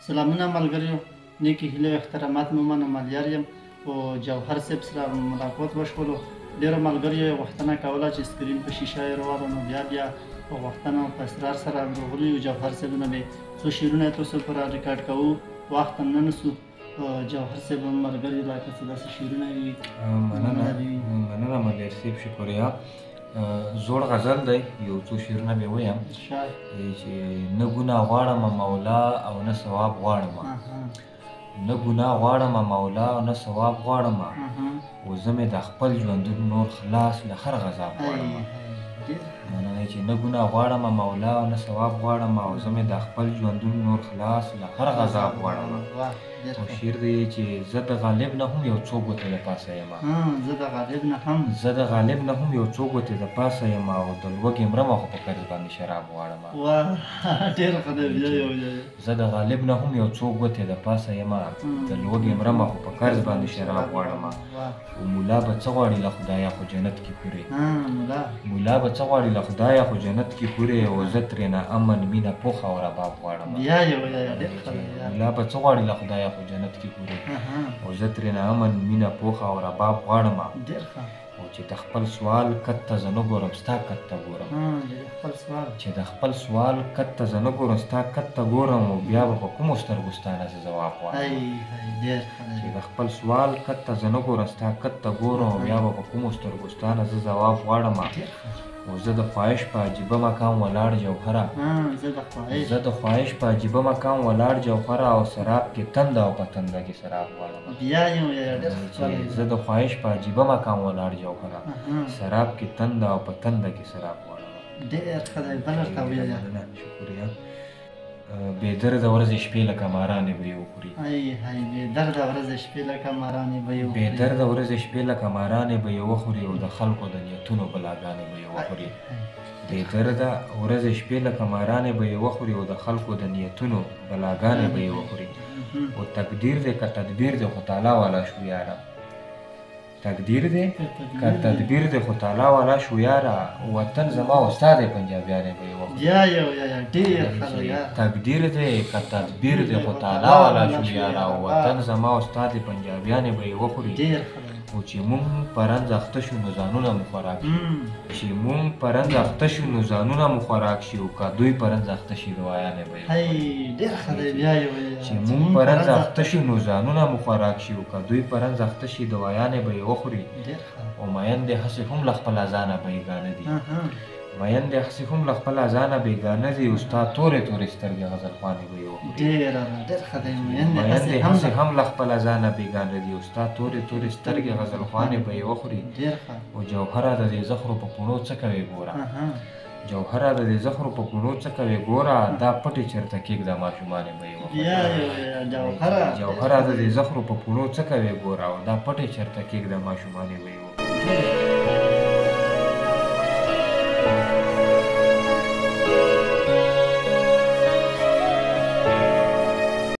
سلامونه ملګریو، نیکې هیلې او احترامات مو منم. ملیار یم او جوهر صاحب سره ملاقات وشولو. ډېرو ملګریو یې غوښتنه کوله چې سکرین په شیشه یې راوړو، نو بیا په غوښتنه او په اصرار سره راغلو یو. جوهر صاحب نه به څو شعرونه یې تاسو لپاره ریکارډ کوو، وخت هم نه نسو. جوهر صاحب ملګري راکړه چې داسې شعرونه وي. مننه ملیار صاحب، شکریه. زوړ غزل دی، یو څو شعرونه به ویم چې نه ګناه غواړم مولا او نه ثواب غواړم، نه ګناه غواړم مولا او نه ثواب غواړم، او زه مې د خپل ژوندون نور خلاص له هر غذاب غواړم. مننه چې نه ګناه غواړم مولا او نه ثواب غواړم، او زه مې د خپل ژوندون نور خلاص له هر غذاب غواړم. او شعر دی چې زه د غالب نه هم یو څو ګوتې د پاسه یم، زه د غالب نه هم یو څو ګوتې د پاسه یم، او د لوږې مرمه خو په قرض باندې شراب غواړم. زه د غالب نه هم یو څو ګوتې د پاسه یم، د لوږې مرمه خو په قرض باندې شراب غواړم. او ملا به څه غواړي له خدایه خو جنت کې پورې، ملا به څه غواړي له خدایه خو جنت کې پورې، او زه ترېنه امن مینه پوخ او رباب غواړم. ملا به څه غواړي له خدایه خو جنت کې پورې، او زه ترېنه امن مینه پوخ او رباب غواړم. او چې د خپل سوال کت ته زه نه ګورم ستا کت ته ګورم، چې د خپل سوال کت ته زه نه ګورم ستا کت ته ګورم، او بیا به په کومو سترګو ستا نه زه ځواب غواړم. چې د خپل سوال کت ته زه نه ګورم ستا کت ته ګورم، او بیا به په کومو سترګو ستا نه زه ځواب غواړم. او زه د خواهش په عجیبه مقام ولاړ جوهره، زه د خواهش په عجیبه مقام ولاړ جوهره، او سراب کې تنده او په تنده کې سراب غواړم. زه د خواهش په عجیبه مقام ولاړ جوهره، سراب کې تنده او په تنده کې سراب غواړم. ډېر ښه دی، بل ورته ووایه. شکریه. بې درده ورځې شپې لکه مارانې به یې وخوري، بې درده ورځې شپې لکه مارانې به یې وخوري، بې درده ورځې شپې لکه مارانې به یې وخوري، او د خلکو د نیتونو بلاګانې به یې وخوري. بې درده ورځې شپې لکه مارانې به یې وخوري، او د خلکو د نیتونو بلاګانې به یې وخوري. او تقدیر دی که تدبیر دی خو تعالی والا شو یاره، تقدیر دی که تدبیر دی خو تعالی والا شو یاره، وطن زما او ستا دی پنجابیانې به یې وخوري. تقدیر دی که تدبیر دی خو تعالی والا شو یاره، وطن زما او ستا دی پنجابیانې به یې وخوري. او چې مونږ په رنځ اخته شو نو ځانونه مو خوراک شي، چې مونږ په رنځ اخته شو نو ځانونه مو خوراک شي، او که دوی په رنځ اخته شي دعایانې به یې وخوري. چې مونږ په رنځ اخته شو نو ځانونه مو خوراک شي، او که دوی په رنځ اخته شي دعایانې به یې وخوري. او میندې هسې هم له خپله ځانه بیګانه دي، میندې هسې هم له خپله ځانه بیګانه دي، او ستا تورې تورې سترګې غزلخوانې به یې وخوري. میندې هسې هم له خپله ځانه بیګانه دي، او ستا تورې تورې سترګې غزلخوانې به یې وخوري. او جوهره د دې زخرو په پوڼو څه کوې ګوره، جوهره د دې زخرو په پوڼو څه کوې ګوره، دا پټې چېرته کېږده ماشومانې به یې وخوري. جوهره د دې زخرو په پوڼو څه کوې ګوره، او دا پټې چېرته کېږده ماشومانې به یې وخوري.